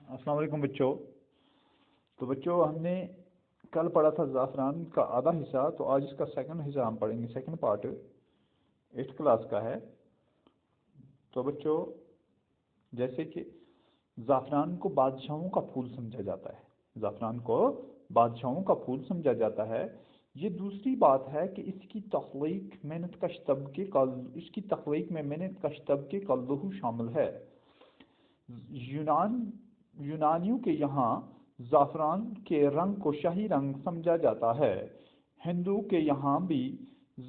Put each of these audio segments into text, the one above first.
السلام علیکم بچوں. تو بچوں ہم نے کل پڑھا تھا زعفران کا آدھا حصہ، تو آج اس کا سیکنڈ حصہ ہم پڑھیں گے. سیکنڈ پارٹ 8th کلاس کا ہے. تو بچوں جیسے کہ زعفران کو بادشاہوں کا پھول سمجھا جاتا ہے، زعفران کو بادشاہوں کا پھول سمجھا جاتا ہے. یہ دوسری بات ہے کہ اس کی تخلیق محنت کش طبقے کا اس کی تخلیق میں محنت کش طبقے کا لہو شامل ہے. یونانیوں کے یہاں زعفران کے رنگ کو شاہی رنگ سمجھا جاتا ہے. ہندو کے یہاں بھی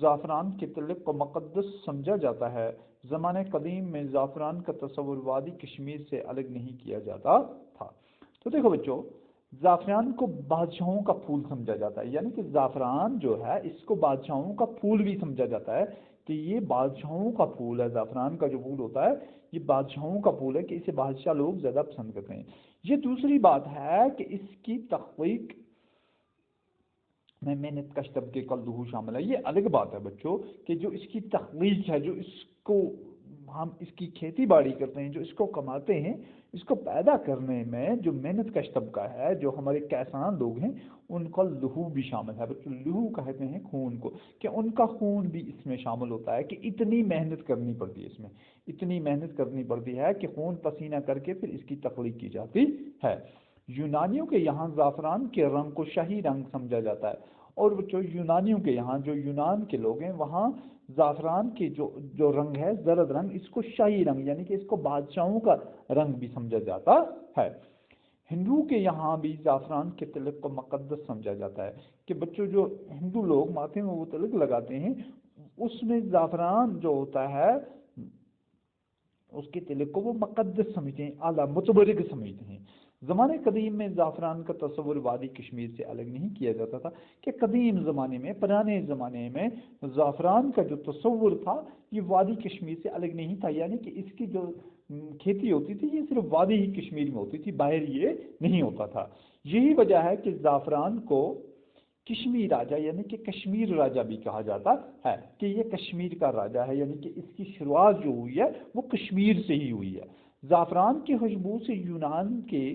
زعفران کے تلک کو مقدس سمجھا جاتا ہے. زمانے قدیم میں زعفران کا تصور وادی کشمیر سے الگ نہیں کیا جاتا تھا. تو دیکھو بچوں، زعفران کو بادشاہوں کا پھول سمجھا جاتا ہے، یعنی کہ زعفران جو ہے اس کو بادشاہوں کا پھول بھی سمجھا جاتا ہے کہ یہ بادشاہوں کا پھول ہے. زعفران کا جو پھول ہوتا ہے یہ بادشاہوں کا پھول ہے کہ اسے بادشاہ لوگ زیادہ پسند کرتے ہیں. یہ دوسری بات ہے کہ اس کی تخلیق میں محنت کش طبقے کا لہو شامل ہے. یہ الگ بات ہے بچوں کہ جو اس کی تخلیق ہے، جو اس کو ہم اس کی کھیتی باڑی کرتے ہیں، جو اس کو کماتے ہیں، اس کو پیدا کرنے میں جو محنت کش طبقہ ہے، جو ہمارے کسان لوگ ہیں، ان کا لہو بھی شامل ہے. بچوں لہو کہتے ہیں خون کو، کہ ان کا خون بھی اس میں شامل ہوتا ہے کہ اتنی محنت کرنی پڑتی ہے، اس میں اتنی محنت کرنی پڑتی ہے کہ خون پسینہ کر کے پھر اس کی تخلیق کی جاتی ہے. یونانیوں کے یہاں زعفران کے رنگ کو شاہی رنگ سمجھا جاتا ہے. اور بچوں یونانیوں کے یہاں، جو یونان کے لوگ ہیں، وہاں زعفران کے جو رنگ ہے، زرد رنگ، اس کو شاہی رنگ یعنی کہ اس کو بادشاہوں کا رنگ بھی سمجھا جاتا ہے. ہندو کے یہاں بھی زعفران کے تلک کو مقدس سمجھا جاتا ہے کہ بچوں جو ہندو لوگ ماتھے میں وہ تلک لگاتے ہیں، اس میں زعفران جو ہوتا ہے اس کے تلک کو وہ مقدس سمجھتے ہیں، اعلیٰ متبرک سمجھتے ہیں. زمانے قدیم میں زعفران کا تصور وادی کشمیر سے الگ نہیں کیا جاتا تھا کہ قدیم زمانے میں، پرانے زمانے میں زعفران کا جو تصور تھا یہ وادی کشمیر سے الگ نہیں تھا، یعنی کہ اس کی جو کھیتی ہوتی تھی یہ صرف وادی ہی کشمیر میں ہوتی تھی، باہر یہ نہیں ہوتا تھا. یہی وجہ ہے کہ زعفران کو کشمیر راجہ یعنی کہ کشمیر راجہ بھی کہا جاتا ہے کہ یہ کشمیر کا راجہ ہے، یعنی کہ اس کی شروعات جو ہوئی ہے وہ کشمیر سے ہی ہوئی ہے. زعفران کی خوشبو سے یونان کے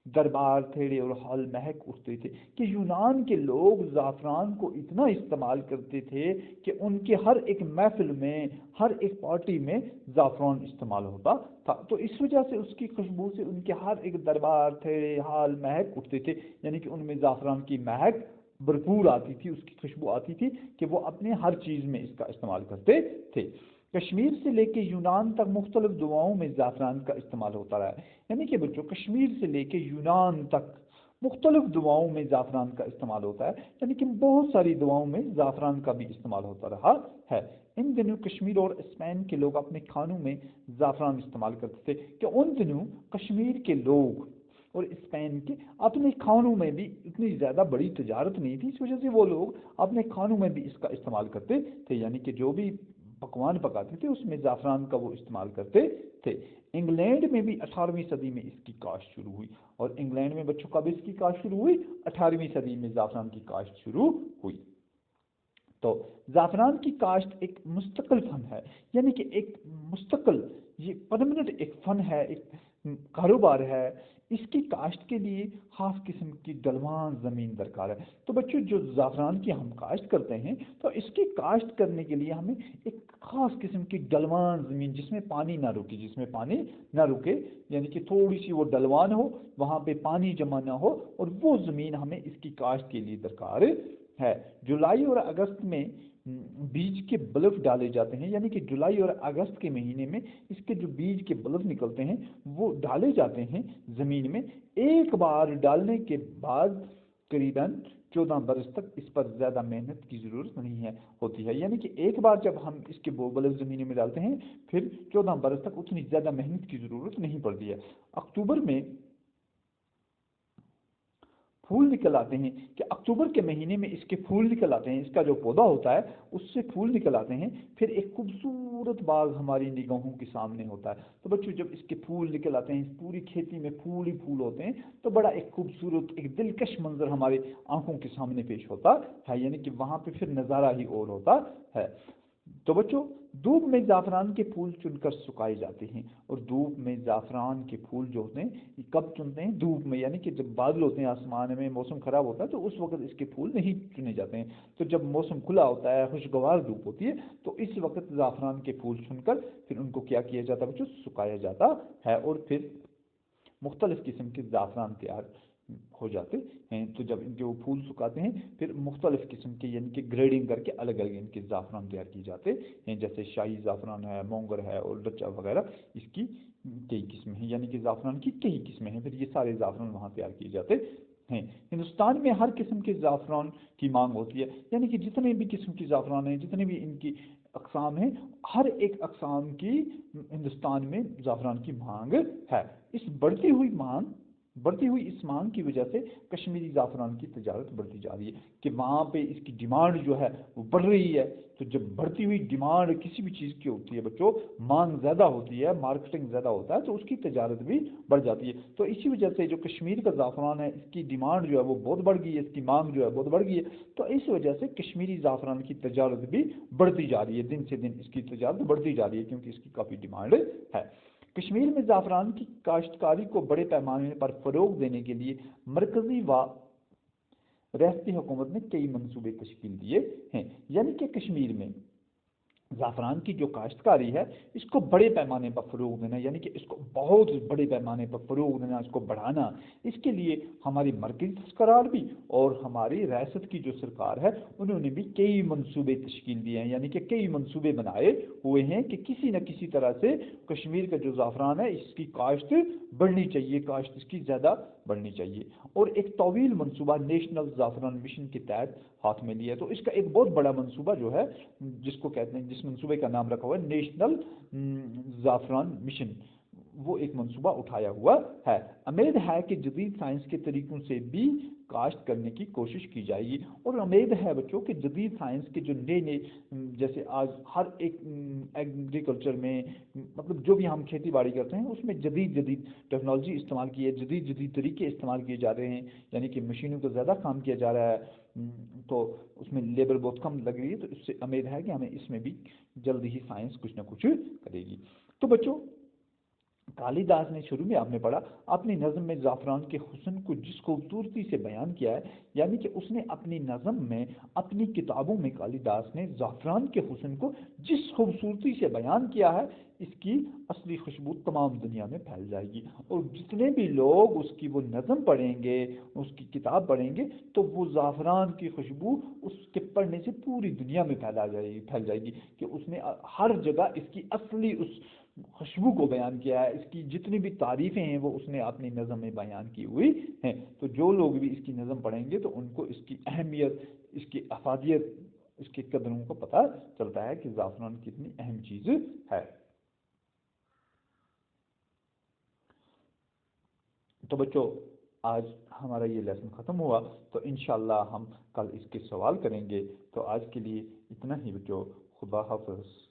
دربار تھیڑے اور حال مہک اٹھتے تھے کہ یونان کے لوگ زعفران کو اتنا استعمال کرتے تھے کہ ان کے ہر ایک محفل میں، ہر ایک پارٹی میں زعفران استعمال ہوتا تھا. تو اس وجہ سے اس کی خوشبو سے ان کے ہر ایک دربار تھیڑے حال مہک اٹھتے تھے، یعنی کہ ان میں زعفران کی مہک بھرپور آتی تھی، اس کی خوشبو آتی تھی کہ وہ اپنے ہر چیز میں اس کا استعمال کرتے تھے. کشمیر سے لے کے یونان تک مختلف دواؤں میں زعفران کا استعمال ہوتا رہا ہے، یعنی کہ بچوں کشمیر سے لے کے یونان تک مختلف دواؤں میں زعفران کا استعمال ہوتا ہے، یعنی کہ بہت ساری دواؤں میں زعفران کا بھی استعمال ہوتا رہا ہے. ان دنوں کشمیر اور اسپین کے لوگ اپنے کھانوں میں زعفران استعمال کرتے تھے کہ ان دنوں کشمیر کے لوگ اور اسپین کے اپنے کھانوں میں بھی اتنی زیادہ بڑی تجارت نہیں تھی، اس وجہ سے وہ لوگ اپنے کھانوں میں بھی اس کا استعمال کرتے تھے، یعنی کہ جو بھی پکوان پکاتے تھے اس میں زعفران کا وہ استعمال کرتے تھے. انگلینڈ میں بھی 18ویں صدی میں اس کی کاشت شروع ہوئی، اور انگلینڈ میں بچوں کب اس کی کاشت شروع ہوئی؟ 18ویں صدی میں زعفران کی کاشت شروع ہوئی. تو زعفران کی کاشت ایک مستقل فن ہے، یعنی کہ ایک مستقل، یہ پرمنٹ ایک فن ہے، ایک کاروبار ہے. اس کی کاشت کے لیے خاص قسم کی ڈلوان زمین درکار ہے. تو بچوں جو زعفران کی ہم کاشت کرتے ہیں تو اس کی کاشت کرنے کے لیے ہمیں ایک خاص قسم کی ڈلوان زمین، جس میں پانی نہ رکے، یعنی کہ تھوڑی سی وہ ڈلوان ہو، وہاں پہ پانی جمع نہ ہو، اور وہ زمین ہمیں اس کی کاشت کے لیے درکار ہے. جولائی اور اگست میں بیج کے بلب ڈالے جاتے ہیں، یعنی کہ جولائی اور اگست کے مہینے میں اس کے جو بیج کے بلب نکلتے ہیں وہ ڈالے جاتے ہیں زمین میں. ایک بار ڈالنے کے بعد قریباً 14 برس تک اس پر زیادہ محنت کی ضرورت نہیں ہوتی ہے، یعنی کہ ایک بار جب ہم اس کے بلب زمین میں ڈالتے ہیں پھر 14 برس تک اتنی زیادہ محنت کی ضرورت نہیں پڑتی ہے. اکتوبر میں پھول نکل آتے ہیں کہ اکتوبر کے مہینے میں اس کے پھول نکل آتے ہیں، اس کا جو پودا ہوتا ہے اس سے پھول نکل آتے ہیں، پھر ایک خوبصورت باغ ہماری نگاہوں کے سامنے ہوتا ہے. تو بچوں جب اس کے پھول نکل آتے ہیں، اس پوری کھیتی میں پھول ہی پھول ہوتے ہیں، تو بڑا ایک خوبصورت، ایک دلکش منظر ہمارے آنکھوں کے سامنے پیش ہوتا ہے، یعنی کہ وہاں پہ پھر نظارہ ہی اور ہوتا ہے. تو بچوں دھوپ میں زعفران کے پھول چن کر سکھائے جاتے ہیں، اور دھوپ میں زعفران کے پھول جو ہوتے ہیں یہ کب چنتے ہیں؟ دھوپ میں، یعنی کہ جب بادل ہوتے ہیں آسمان میں، موسم خراب ہوتا ہے تو اس وقت اس کے پھول نہیں چنے جاتے ہیں۔ تو جب موسم کھلا ہوتا ہے، خوشگوار دھوپ ہوتی ہے، تو اس وقت زعفران کے پھول چن کر پھر ان کو کیا کیا جاتا ہے بچوں؟ سکھایا جاتا ہے، اور پھر مختلف قسم کے زعفران تیار ہو جاتے ہیں۔ تو جب ان کے وہ پھول سکھاتے ہیں پھر مختلف قسم کے یعنی کہ گریڈنگ کر کے الگ الگ ان کے زعفران تیار کیے جاتے ہیں، جیسے شاہی زعفران ہے، مونگر ہے اور ڈچا وغیرہ، اس کی کئی قسمیں ہیں، یعنی کہ زعفران کی کئی قسمیں ہیں، پھر یہ سارے زعفران وہاں تیار کیے جاتے ہیں۔ ہندوستان میں ہر قسم کے زعفران کی مانگ ہوتی ہے، یعنی کہ جتنے بھی قسم کی زعفران ہیں، جتنے بھی ان کی اقسام ہیں، ہر ایک اقسام کی ہندوستان میں زعفران کی مانگ ہے۔ اس بڑھتی ہوئی اس مانگ کی وجہ سے کشمیری زعفران کی تجارت بڑھتی جا رہی ہے، کہ وہاں پہ اس کی ڈیمانڈ جو ہے وہ بڑھ رہی ہے۔ تو جب بڑھتی ہوئی ڈیمانڈ کسی بھی چیز کی ہوتی ہے بچوں، مانگ زیادہ ہوتی ہے، مارکیٹنگ زیادہ ہوتا ہے، تو اس کی تجارت بھی بڑھ جاتی ہے۔ تو اسی وجہ سے جو کشمیر کا زعفران ہے، اس کی ڈیمانڈ جو ہے وہ بہت بڑھ گئی ہے، اس کی مانگ جو ہے بہت بڑھ گئی ہے، تو اس وجہ سے کشمیری زعفران کی تجارت بھی بڑھتی جا رہی ہے، دن سے دن اس کی تجارت بڑھتی جا رہی ہے، کیونکہ اس کی کافی ڈیمانڈ ہے۔ کشمیر میں زعفران کی کاشتکاری کو بڑے پیمانے پر فروغ دینے کے لیے مرکزی و ریاستی حکومت نے کئی منصوبے تشکیل دیے ہیں، یعنی کہ کشمیر میں زعفران کی جو کاشتکاری ہے اس کو بڑے پیمانے پر فروغ دینا، یعنی کہ اس کو بہت بڑے پیمانے پر فروغ دینا، اس کو بڑھانا، اس کے لیے ہماری مرکزی سرکار بھی اور ہماری ریاست کی جو سرکار ہے انہوں نے بھی کئی منصوبے تشکیل دیے ہیں، یعنی کہ کئی منصوبے بنائے ہوئے ہیں کہ کسی نہ کسی طرح سے کشمیر کا جو زعفران ہے اس کی کاشت بڑھنی چاہیے، کاشت اس کی زیادہ بڑھنی چاہیے۔ اور ایک طویل منصوبہ نیشنل زعفران مشن کے تحت ہاتھ میں لیا ہے۔ تو اس کا ایک بہت بڑا منصوبہ جو ہے جس کو کہتے ہیں، جس منصوبے کا نام رکھا ہوا ہے نیشنل زعفران مشن، وہ ایک منصوبہ اٹھایا ہوا ہے۔ امید ہے کہ جدید سائنس کے طریقوں سے بھی کاشت کرنے کی کوشش کی جائے گی، اور امید ہے بچوں کہ جدید سائنس کے جو نئے نئے جیسے آج ہر ایک ایگریکلچر میں مطلب جو بھی ہم کھیتی باڑی کرتے ہیں اس میں جدید ٹیکنالوجی استعمال کی ہے، جدید طریقے استعمال کیے جا رہے ہیں، یعنی کہ مشینوں کا زیادہ کام کیا جا رہا ہے، تو اس میں لیبر بہت کم لگ رہی ہے، تو اس سے امید ہے کہ ہمیں اس میں بھی جلد ہی سائنس کچھ نہ کچھ کرے گی۔ تو بچوں کالی داس نے شروع میں آپ نے پڑھا اپنی نظم میں زعفران کے حسن کو جس خوبصورتی سے بیان کیا ہے، یعنی کہ اس نے اپنی نظم میں اپنی کتابوں میں کالی داس نے زعفران کے حسن کو جس خوبصورتی سے بیان کیا ہے، اس کی اصلی خوشبو تمام دنیا میں پھیل جائے گی، اور جتنے بھی لوگ اس کی وہ نظم پڑھیں گے، اس کی کتاب پڑھیں گے، تو وہ زعفران کی خوشبو اس کے پڑھنے سے پوری دنیا میں پھیل جائے گی کہ اس نے ہر جگہ اس کی اصلی اس خوشبو کو بیان کیا ہے، اس کی جتنی بھی تعریفیں ہیں وہ اس نے اپنی نظم میں بیان کی ہوئی ہیں۔ تو جو لوگ بھی اس کی نظم پڑھیں گے تو ان کو اس کی اہمیت، اس کی افادیت، اس کے قدروں کو پتہ چلتا ہے کہ زعفران کتنی اہم چیز ہے۔ تو بچوں آج ہمارا یہ لیسن ختم ہوا، تو انشاءاللہ ہم کل اس کے سوال کریں گے۔ تو آج کے لیے اتنا ہی بچوں، خدا حافظ۔